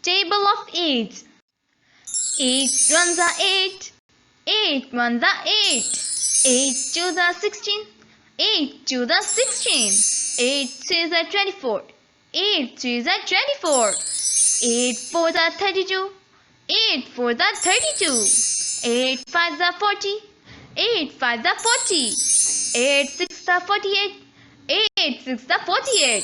Table of eights. 8 ones are 8. 8 ones are 8. 8 twos are 16. 8 twos are 16. 8 threes are 24. 8 threes are 24. 8 fours are 32. 8 fours are 32. 8 fives are 40. 8 fives are 40. 8 sixes are 48. 8 sixes are 48.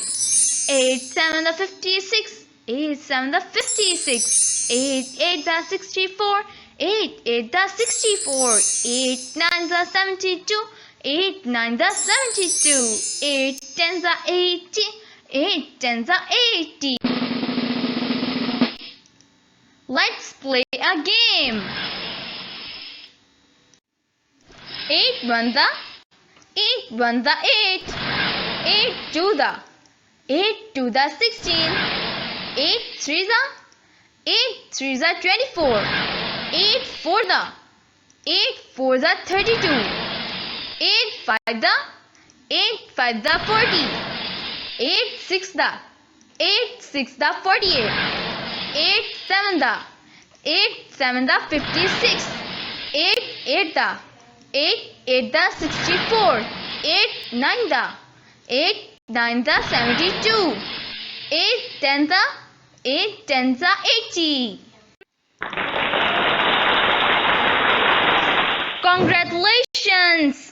8 sevens are 56. 8 sevens are 56. 8 eights are 64. 8 eights are 64. 8 nines are 72. 8 nines are 72. 8 tens are 80. 8 tens are 80. Let's play a game. 8 ones are 8 ones are 8. 8 twos are 8 twos are 16. 8 threes are 8 threes are 24. 8 fours are 8 fours are 32. 8 fives are 8 fives are 40. 8 sixes are 8 sixes are 48. 8 sevens are 8 sevens are 56. 8 eights are 8 eights are 64. 8 nines are 8 nines are 72. 8 tens are 8 tens are 80. Congratulations!